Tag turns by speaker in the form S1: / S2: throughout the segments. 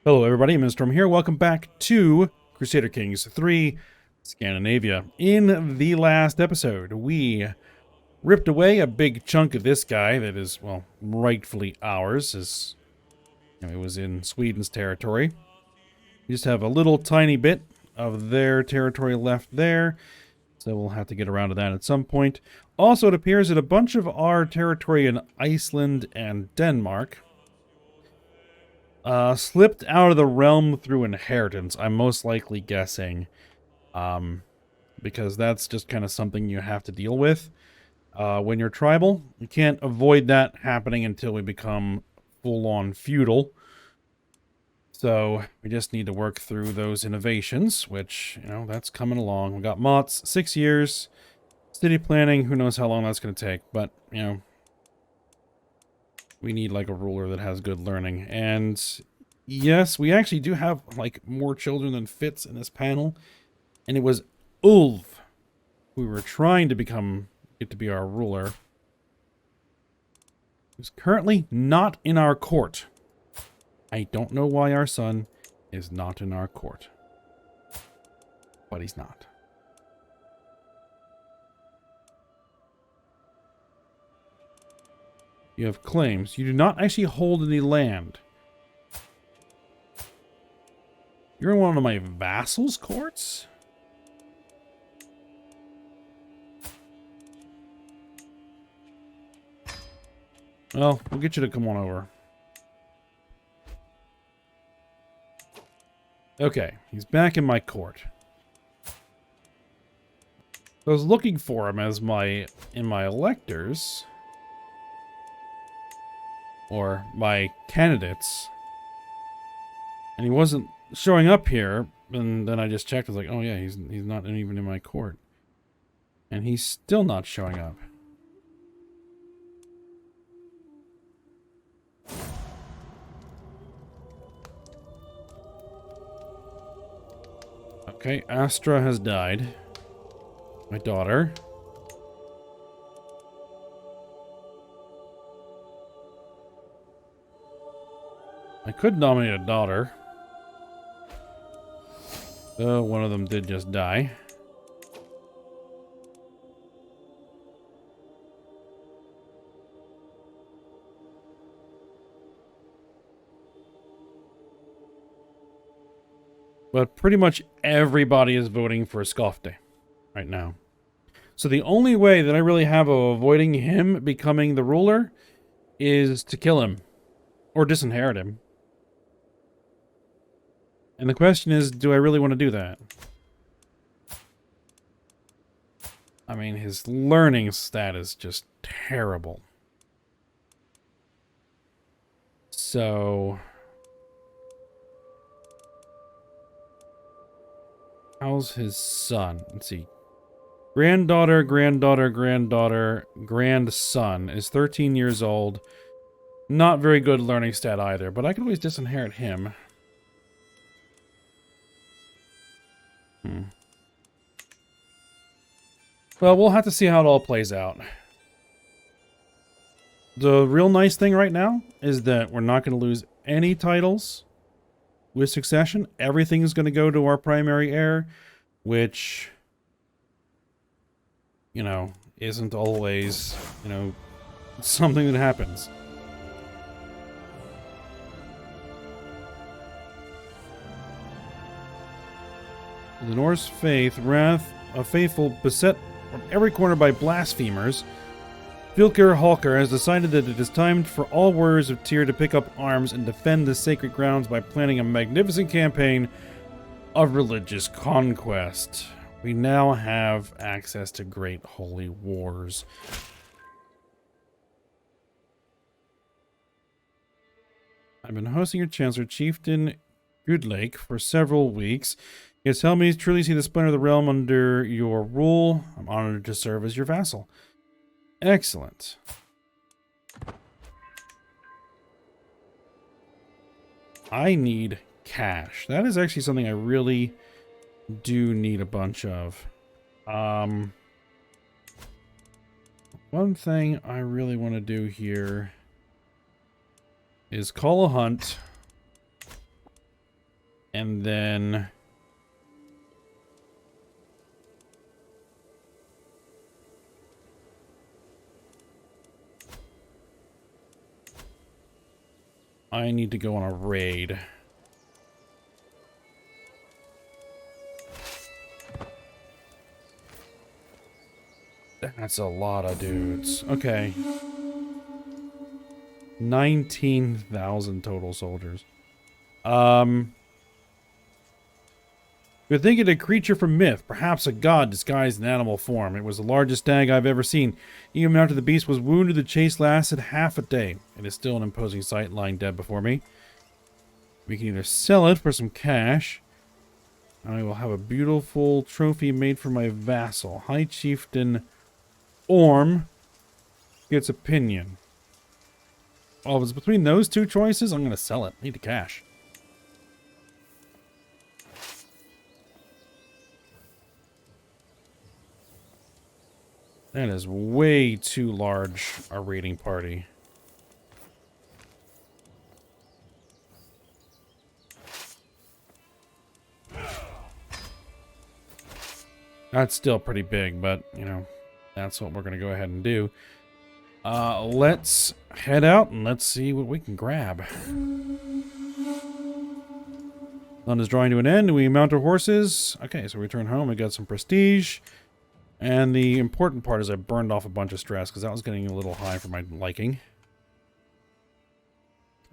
S1: Hello everybody, I'm Storm here. Welcome back to Crusader Kings 3 Scandinavia. In the last episode, we ripped away a big chunk of this guy that is, well, rightfully ours, as you know, it was in Sweden's territory. We just have a little tiny bit of their territory left there, so we'll have to get around to that at some point. Also, it appears that a bunch of our territory in Iceland and Denmark slipped out of the realm through inheritance, I'm most likely guessing. Because that's just kind of something you have to deal with. When you're tribal, you can't avoid that happening until we become full-on feudal. So, we just need to work through those innovations, which, you know, that's coming along. We got Mott's, 6 years. City planning, who knows how long that's going to take, but, you know, we need, like, a ruler that has good learning. And, yes, we actually do have, like, more children than fits in this panel. And it was Ulf we were trying to get to be our ruler. Who's currently not in our court. I don't know why our son is not in our court. But he's not. You have claims. You do not actually hold any land. You're in one of my vassals' courts? Well, we'll get you to come on over. Okay, he's back in my court. I was looking for him as in my electors. Or my candidates. And he wasn't showing up here. And then I just checked. I was like, oh yeah, he's not even in my court. And he's still not showing up. Okay, Astra has died. My daughter. I could nominate a daughter. Though one of them did just die. But pretty much everybody is voting for Skofte right now. So the only way that I really have of avoiding him becoming the ruler is to kill him. Or disinherit him. And the question is, do I really want to do that? I mean, his learning stat is just terrible. So... how's his son? Let's see. Granddaughter, grandson is 13 years old. Not very good learning stat either, but I can always disinherit him. Well, we'll have to see how it all plays out. The real nice thing right now is that we're not going to lose any titles with succession. Everything is going to go to our primary heir, which, you know, isn't always, you know, something that happens. The Norse faith, wrath of faithful beset from every corner by blasphemers, Fylkir Halkr has decided that it is time for all warriors of Tyr to pick up arms and defend the sacred grounds by planning a magnificent campaign of religious conquest. We now have access to great holy wars. I've been hosting your Chancellor, Chieftain Goodlake, for several weeks. He has helped me truly see the splendor of the realm under your rule. I'm honored to serve as your vassal. Excellent. I need cash. That is actually something I really do need a bunch of. One thing I really want to do here is call a hunt And then I need to go on a raid. That's a lot of dudes. Okay. 19,000 total soldiers. You're thinking a creature from myth, perhaps a god disguised in animal form. It was the largest stag I've ever seen. Even after the beast was wounded, the chase lasted half a day. It is still an imposing sight lying dead before me. We can either sell it for some cash. I will have a beautiful trophy made for my vassal. High Chieftain Orm gets opinion. Oh, if it's between those two choices, I'm going to sell it. I need the cash. That is way too large a raiding party. That's still pretty big, but, you know, that's what we're going to go ahead and do. Let's head out and let's see what we can grab. Sun is drawing to an end. We mount our horses. Okay, so we return home. We got some prestige. And the important part is I burned off a bunch of stress because that was getting a little high for my liking.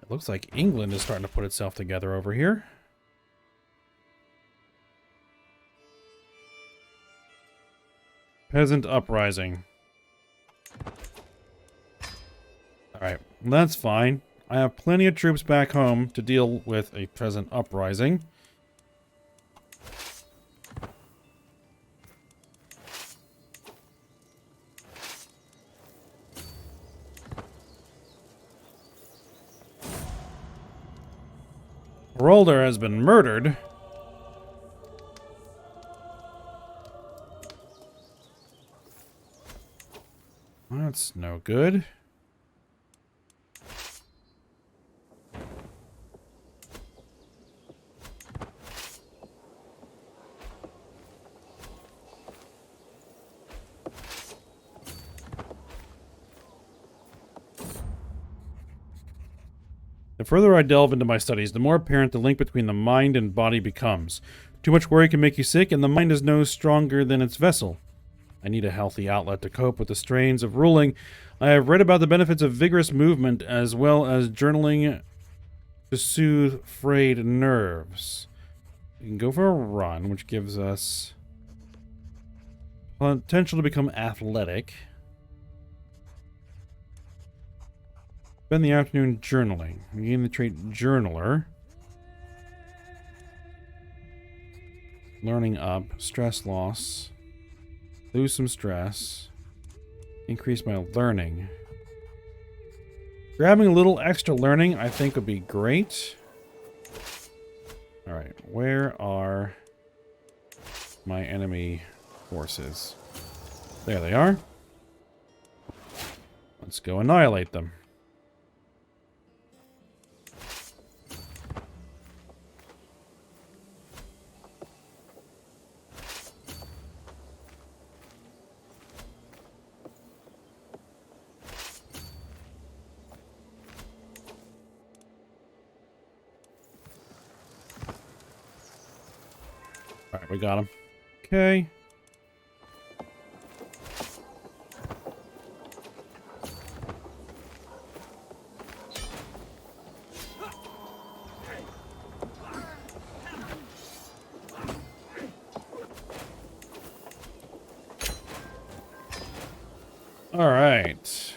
S1: It looks like England is starting to put itself together over here. Peasant uprising. Alright, that's fine. I have plenty of troops back home to deal with a peasant uprising. Rolder has been murdered. That's no good. The further I delve into my studies, the more apparent the link between the mind and body becomes. Too much worry can make you sick, and the mind is no stronger than its vessel. I need a healthy outlet to cope with the strains of ruling. I have read about the benefits of vigorous movement as well as journaling to soothe frayed nerves. We can go for a run, which gives us potential to become athletic. Spend the afternoon journaling. We gain the trait Journaler. Learning up. Stress loss. Lose some stress. Increase my learning. Grabbing a little extra learning, I think, would be great. Alright, where are my enemy forces? There they are. Let's go annihilate them. Alright, we got him. Okay. Alright.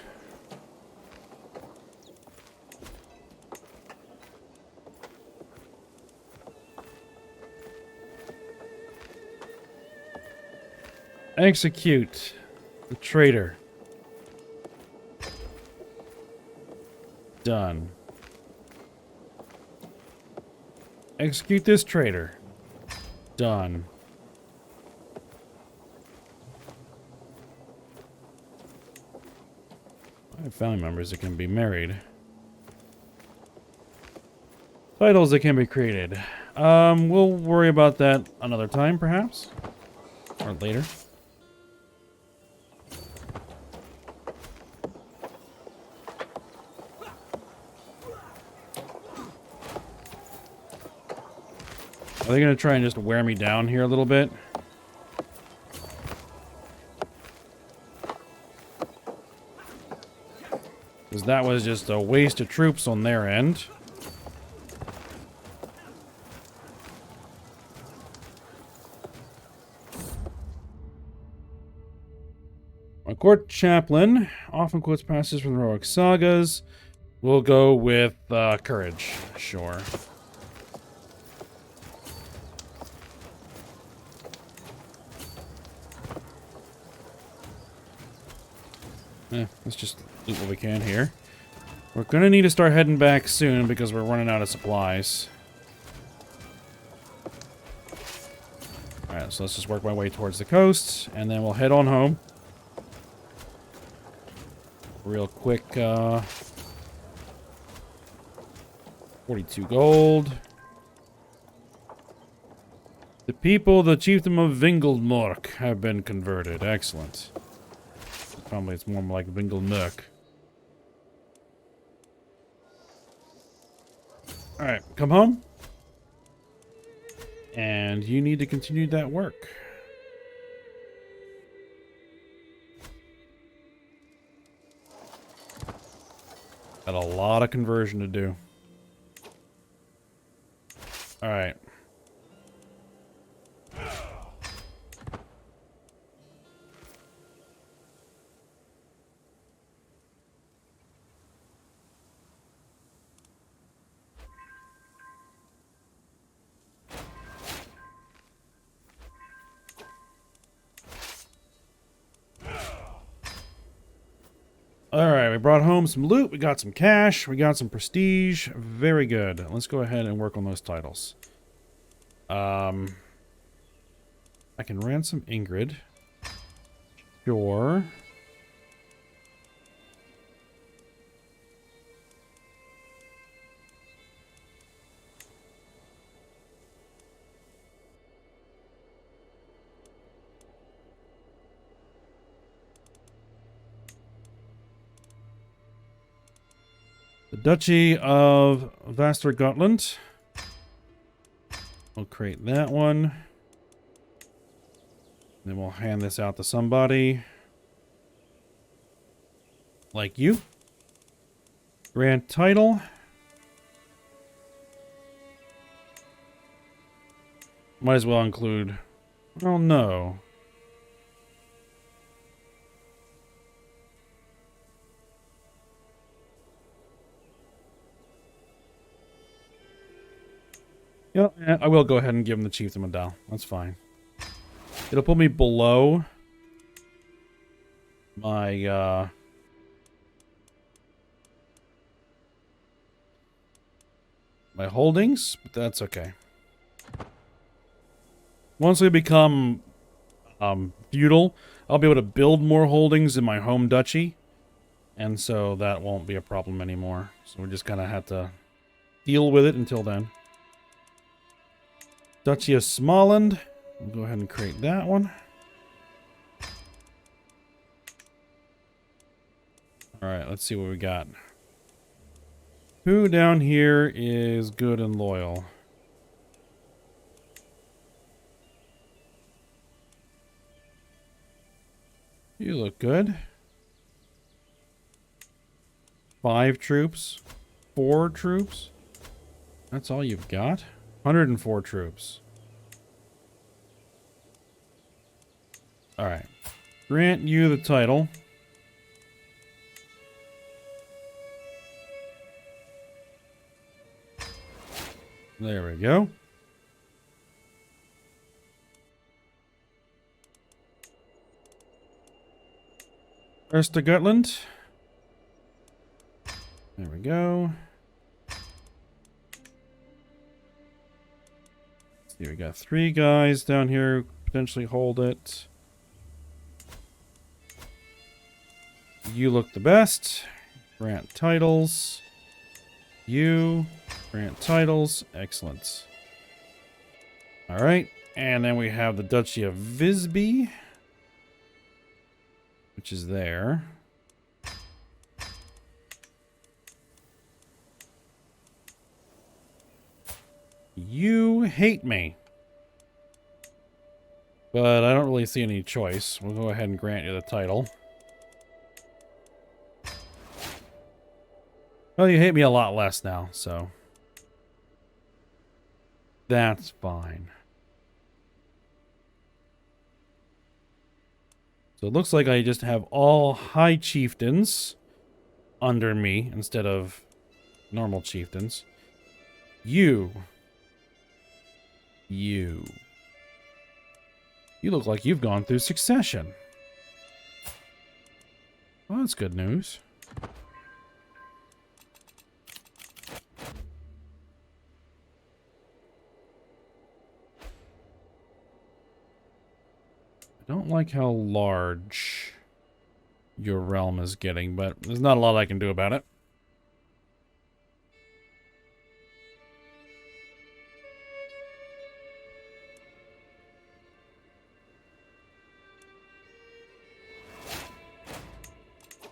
S1: Execute the traitor. Done. Execute this traitor. Done. I have family members that can be married. Titles that can be created. We'll worry about that another time, perhaps. Or later. Are they going to try and just wear me down here a little bit? Because that was just a waste of troops on their end. My court chaplain often quotes passages from the heroic sagas. We'll go with courage. Sure. Let's just do what we can here. We're gonna need to start heading back soon because we're running out of supplies. Alright, so let's just work my way towards the coast, and then we'll head on home. Real quick, 42 gold. The people of the chiefdom of Vingelmork have been converted. Excellent. Probably it's more like Vingelmörk. Alright, come home. And you need to continue that work. Got a lot of conversion to do. Alright. Alright, we brought home some loot, we got some cash, we got some prestige. Very good. Let's go ahead and work on those titles. I can ransom Ingrid. Sure. The Duchy of Västergötland. We'll create that one. Then we'll hand this out to somebody. Like you. Grant title. Might as well include... Oh no. Yeah, I will go ahead and give him the chiefdom medal. That's fine. It'll put me below my my holdings, but that's okay. Once we become feudal, I'll be able to build more holdings in my home duchy, and so that won't be a problem anymore. So we just kind of have to deal with it until then. Duchy of Småland. We'll go ahead and create that one. Alright, let's see what we got. Who down here is good and loyal? You look good. 5 troops. 4 troops. That's all you've got? 104 troops. Alright. Grant you the title. There we go. Östergötland. There we go. See, we got 3 guys down here who potentially hold it. You look the best. Grant titles. You. Grant titles. Excellent. All right. And then we have the Duchy of Visby, which is there. You hate me. But I don't really see any choice. We'll go ahead and grant you the title. Well, you hate me a lot less now, so that's fine. So it looks like I just have all high chieftains under me instead of normal chieftains. You look like you've gone through succession. Well, that's good news. I don't like how large your realm is getting, but there's not a lot I can do about it.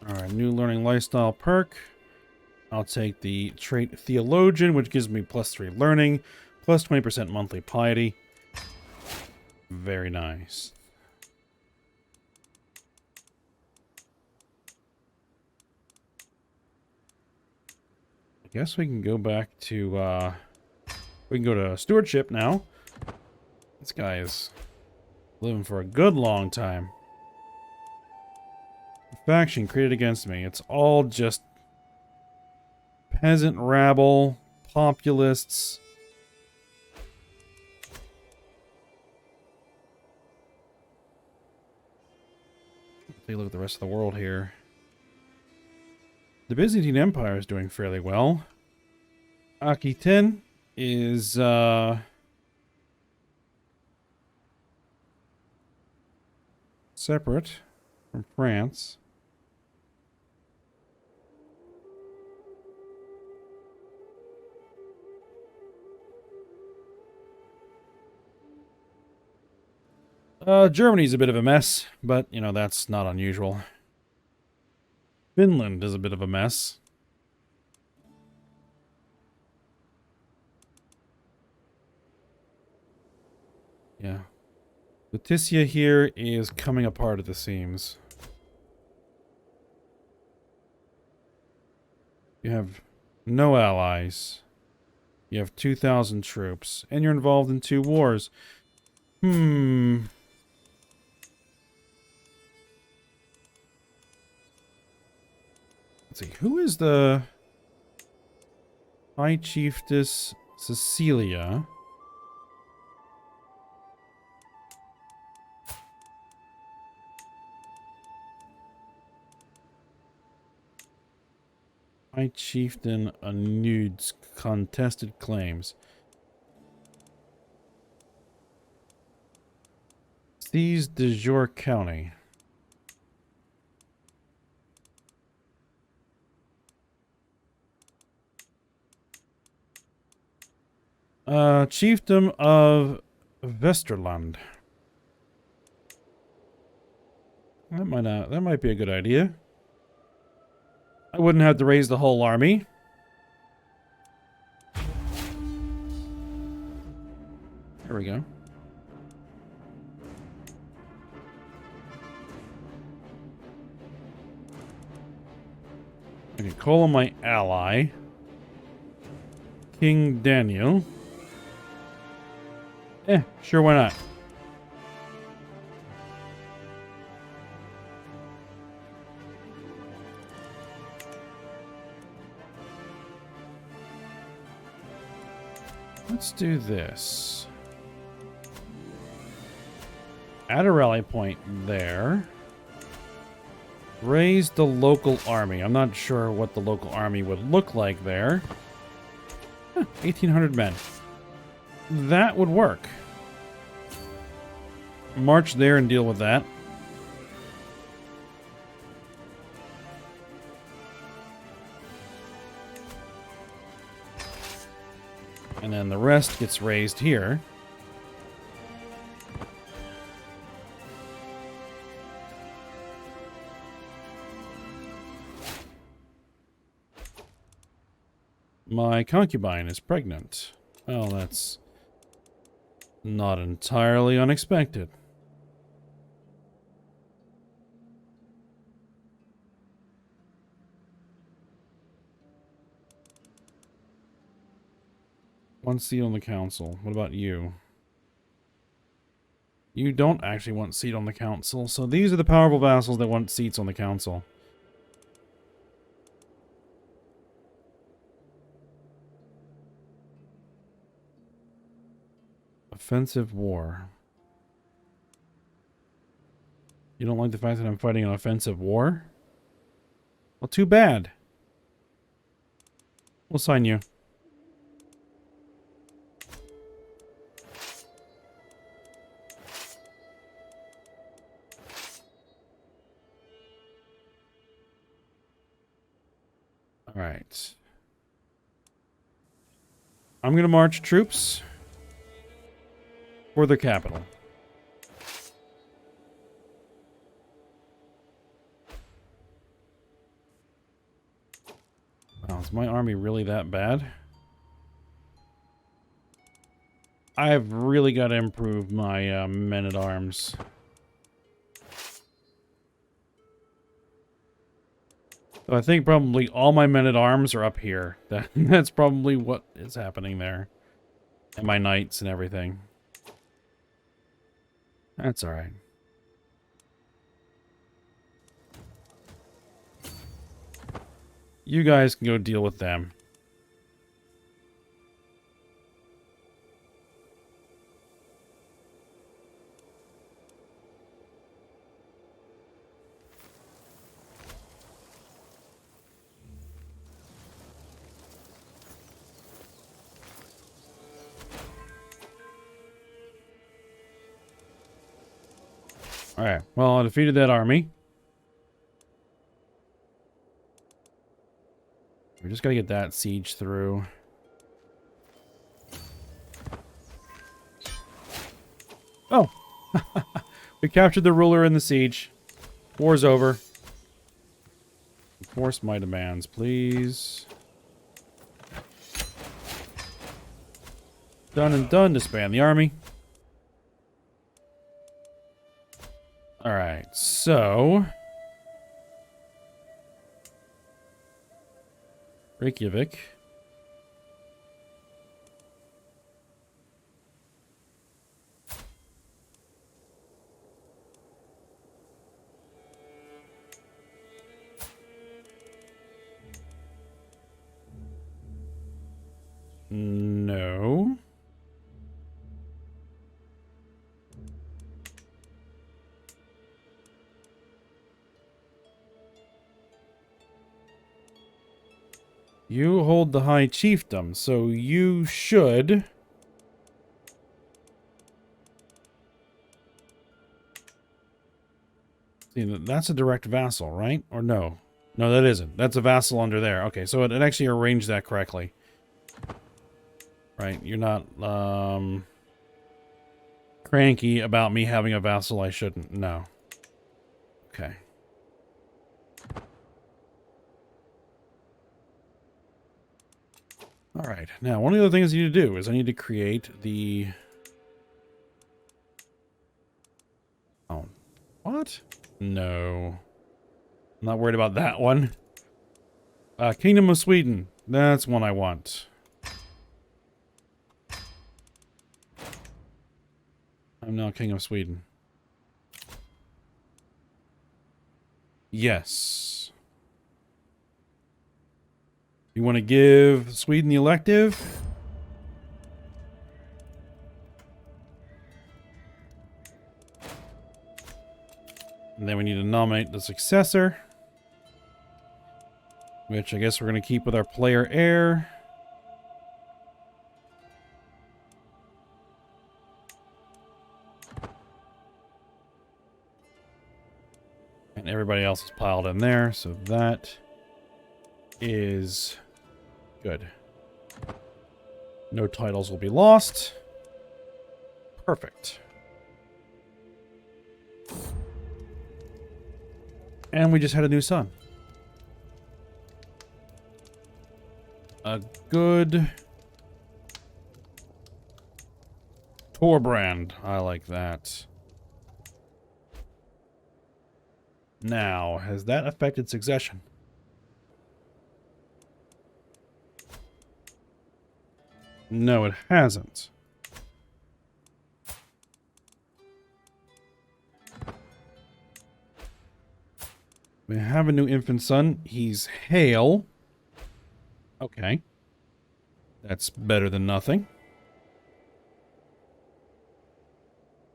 S1: Alright, new learning lifestyle perk. I'll take the trait theologian, which gives me +3 learning, plus 20% monthly piety. Very nice. I guess we can go back to, we can go to stewardship now. This guy is living for a good long time. Faction created against me. It's all just peasant rabble, populists. Take a look at the rest of the world here. The Byzantine Empire is doing fairly well. Aquitaine is separate from France. Germany's a bit of a mess, but, you know, that's not unusual. Finland is a bit of a mess. Yeah. Leticia here is coming apart at the seams. You have no allies. You have 2,000 troops. And you're involved in 2 wars. Let's see, who is the High Chiefess Cecilia? High Chieftain Anud's contested claims. Seize de Jour County. Chiefdom of Vesterland. That might be a good idea. I wouldn't have to raise the whole army. There we go. I can call on my ally, King Daniel. Sure, why not? Let's do this. Add a rally point there. Raise the local army. I'm not sure what the local army would look like there. 1,800 men. That would work. March there and deal with that. And then the rest gets raised here. My concubine is pregnant. Well, that's not entirely unexpected. One seat on the council. What about you? You don't actually want a seat on the council, so these are the powerful vassals that want seats on the council. Offensive war. You don't like the fact that I'm fighting an offensive war? Well, too bad. We'll sign you. All right. I'm going to march troops for their capital. Wow, is my army really that bad? I've really got to improve my men-at-arms. So I think probably all my men-at-arms are up here. That's probably what is happening there. And my knights and everything. That's alright. You guys can go deal with them. Alright, well, I defeated that army. We just gotta get that siege through. Oh! We captured the ruler in the siege. War's over. Enforce my demands, please. Done and done. Disband the army. Alright, so... Reykjavik. No. You hold the high chiefdom, so you should... See, that's a direct vassal, right? Or no? No, that isn't. That's a vassal under there. Okay, so it actually arranged that correctly. Right, you're not, cranky about me having a vassal I shouldn't. No. Okay. Alright, now one of the other things I need to do is I need to create the... Oh, what? No. I'm not worried about that one. Kingdom of Sweden. That's one I want. I'm now King of Sweden. Yes. You want to give Sweden the elective? And then we need to nominate the successor. Which I guess we're going to keep with our player heir. And everybody else is piled in there, so that is good. No titles will be lost. Perfect. And we just had a new son. A good Torbrand. I like that. Now, has that affected succession? No, it hasn't. We have a new infant son. He's Hale. Okay. That's better than nothing.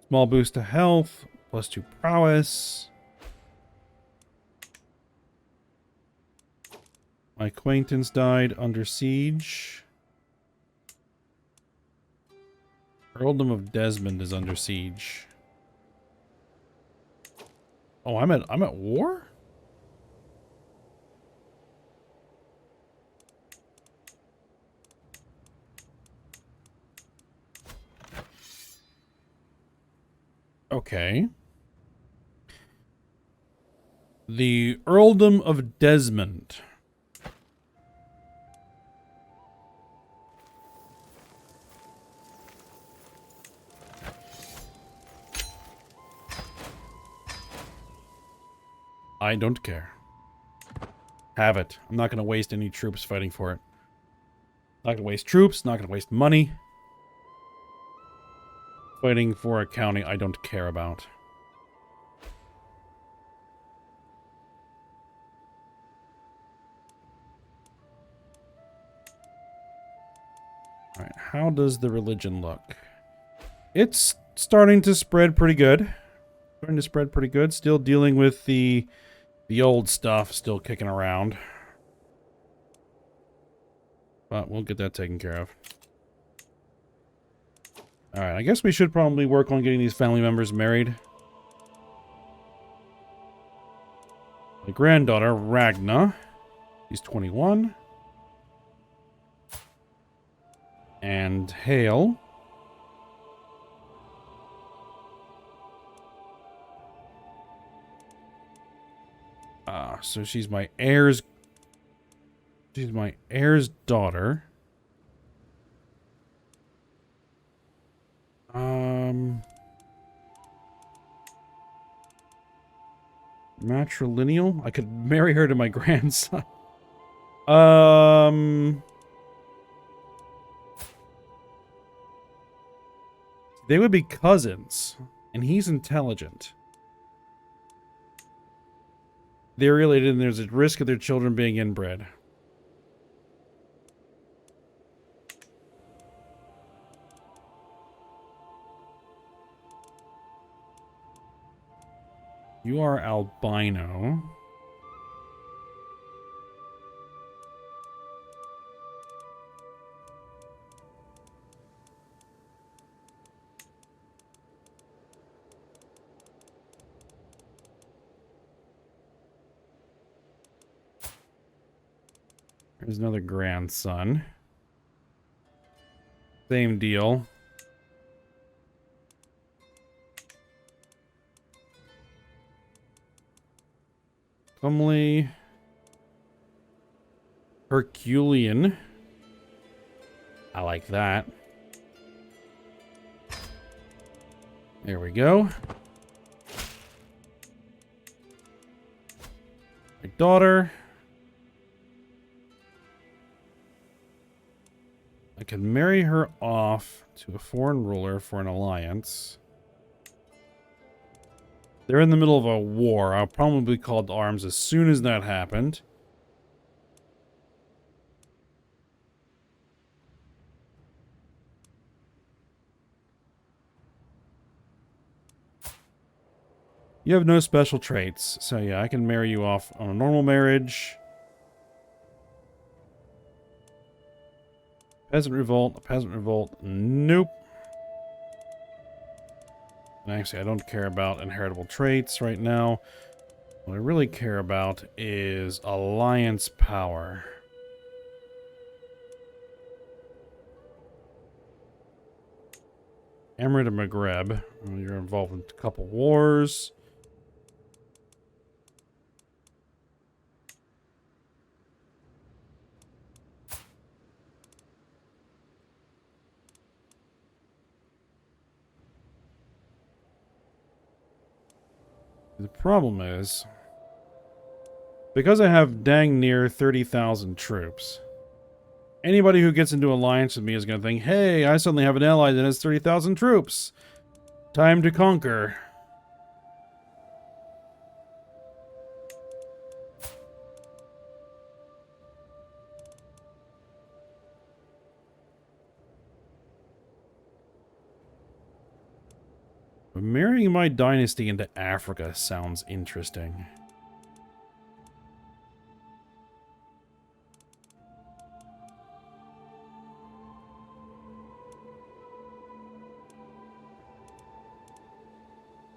S1: Small boost to health. +2 prowess. My acquaintance died under siege. Earldom of Desmond is under siege. Oh, I'm at war? Okay. The Earldom of Desmond. I don't care. Have it. I'm not going to waste any troops fighting for it. Not going to waste troops, not going to waste money. Fighting for a county I don't care about. Alright, how does the religion look? It's starting to spread pretty good. Still dealing with the old stuff still kicking around. But we'll get that taken care of. Alright, I guess we should probably work on getting these family members married. My granddaughter, Ragna. She's 21. And Hale. So she's my heir's... She's my heir's daughter. Matrilineal? I could marry her to my grandson. They would be cousins, and he's intelligent. They're related, and there's a risk of their children being inbred. You are albino. There's another grandson. Same deal. Comely. Herculean. I like that. There we go. My daughter. I can marry her off to a foreign ruler for an alliance. They're in the middle of a war. I'll probably call to arms as soon as that happened. You have no special traits. So yeah, I can marry you off on a normal marriage. Peasant revolt, peasant revolt. Nope. And actually, I don't care about inheritable traits right now. What I really care about is alliance power. Emirate of Maghreb. You're involved in a couple wars. The problem is, because I have dang near 30,000 troops, anybody who gets into alliance with me is going to think, hey, I suddenly have an ally that has 30,000 troops. Time to conquer. But marrying my dynasty into Africa sounds interesting.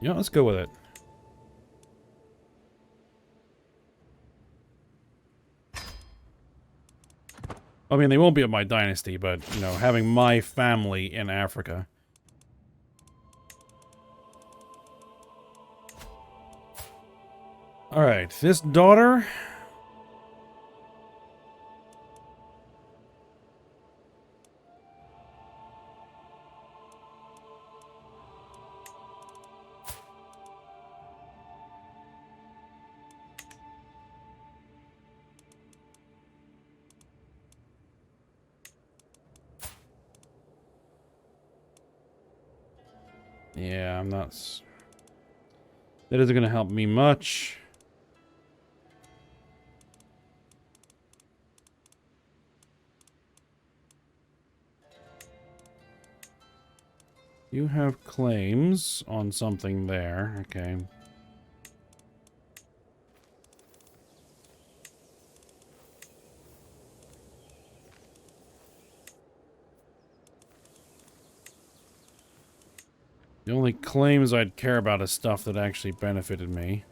S1: Yeah, let's go with it. I mean, they won't be of my dynasty, but, you know, having my family in Africa. Alright, this daughter... Yeah, I'm not... That isn't going to help me much. You have claims on something there. Okay. The only claims I'd care about is stuff that actually benefited me.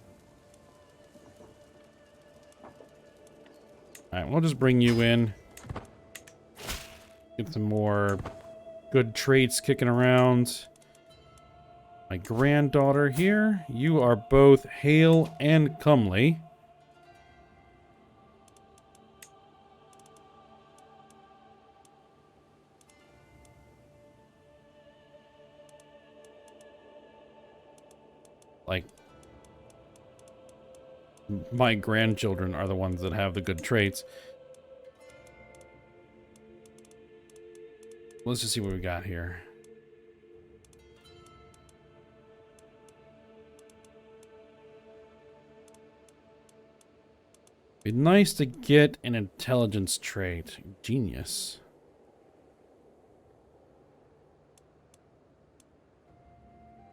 S1: Alright, we'll just bring you in. Get some more good traits kicking around. My granddaughter here. You are both hale and comely. Like, my grandchildren are the ones that have the good traits. Let's just see what we got here. Be nice to get an intelligence trait. Genius.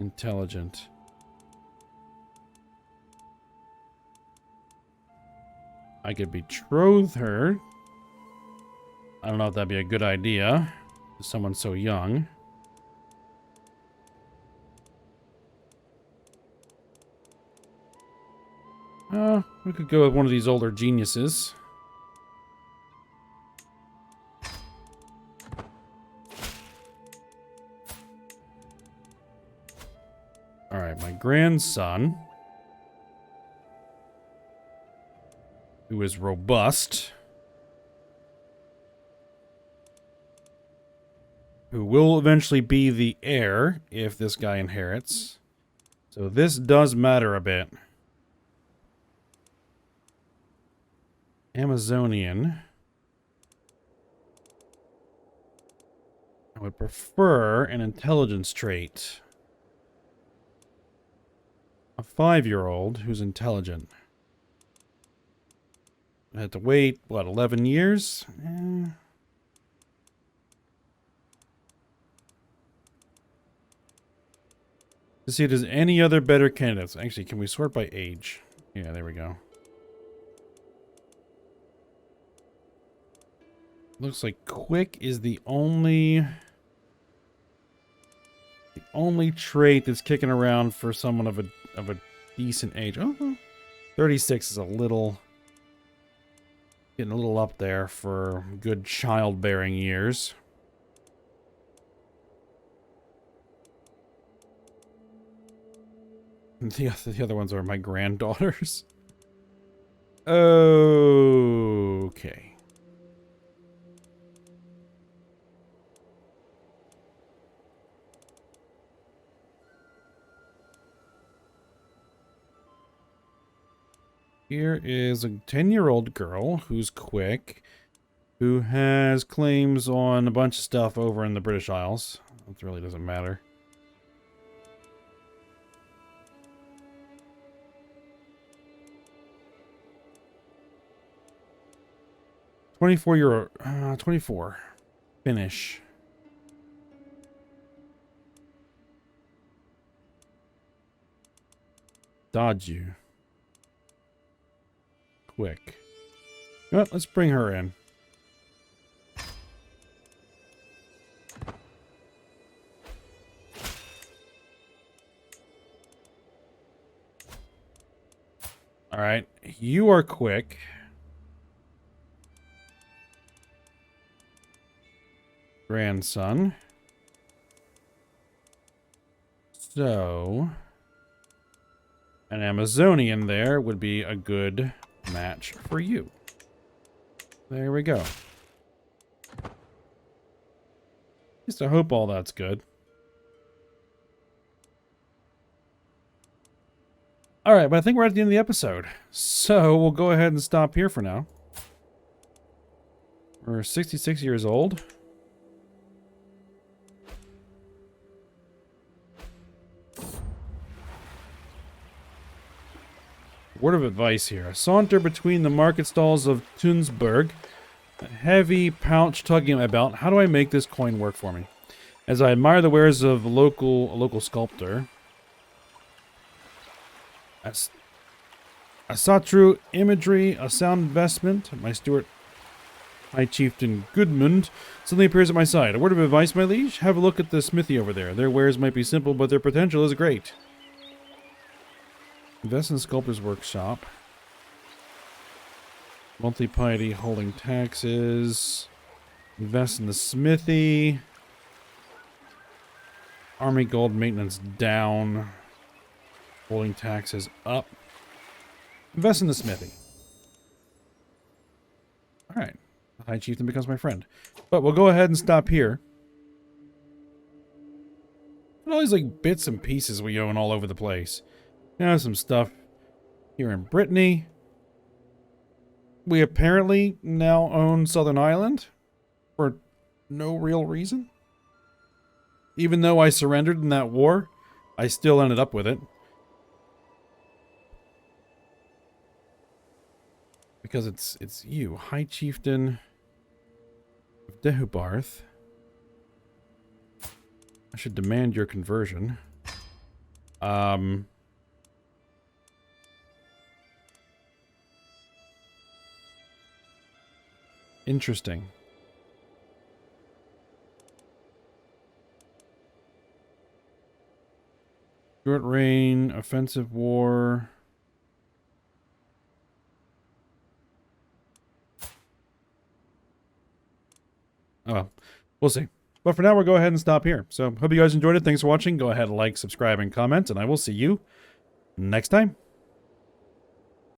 S1: Intelligent. I could betroth her. I don't know if that'd be a good idea. Someone so young. We could go with one of these older geniuses. Alright, my grandson, who is robust, who will eventually be the heir if this guy inherits. So this does matter a bit. Amazonian. I would prefer an intelligence trait. A 5-year-old who's intelligent. I had to wait, what, 11 years? To see if there's any other better candidates. Actually, can we sort by age? Yeah, there we go. Looks like quick is the only trait that's kicking around for someone of a decent age. Oh, 36 is getting a little up there for good childbearing years. The other ones are my granddaughters. Okay. Here is a 10-year-old girl who's quick, who has claims on a bunch of stuff over in the British Isles. It really doesn't matter. €24. 24. Finish. Dodge you. Quick. Well, let's bring her in. All right, you are quick. Grandson. So, an Amazonian there would be a good match for you. There we go. At least I hope all that's good. Alright, but I think we're at the end of the episode. So we'll go ahead and stop here for now. We're 66 years old. Word of advice here. I saunter between the market stalls of Tunsberg, a heavy pouch tugging at my belt. How do I make this coin work for me? As I admire the wares of a local sculptor. A Satru imagery, a sound investment. My steward, High Chieftain Goodmund, suddenly appears at my side. A word of advice, my liege? Have a look at the smithy over there. Their wares might be simple, but their potential is great. Invest in the sculptor's workshop. Monthly piety, holding taxes. Invest in the smithy. Army gold maintenance down. Holding taxes up. Invest in the smithy. Alright. The High Chieftain becomes my friend. But we'll go ahead and stop here. And all these like bits and pieces we own all over the place. Now some stuff here in Brittany. We apparently now own Southern Ireland for no real reason. Even though I surrendered in that war, I still ended up with it. Because it's you, High Chieftain of Dehubarth. I should demand your conversion. Interesting. Short reign, offensive war. Oh, well, we'll see. But for now, we'll go ahead and stop here. So, hope you guys enjoyed it. Thanks for watching. Go ahead, like, subscribe, and comment, and I will see you next time.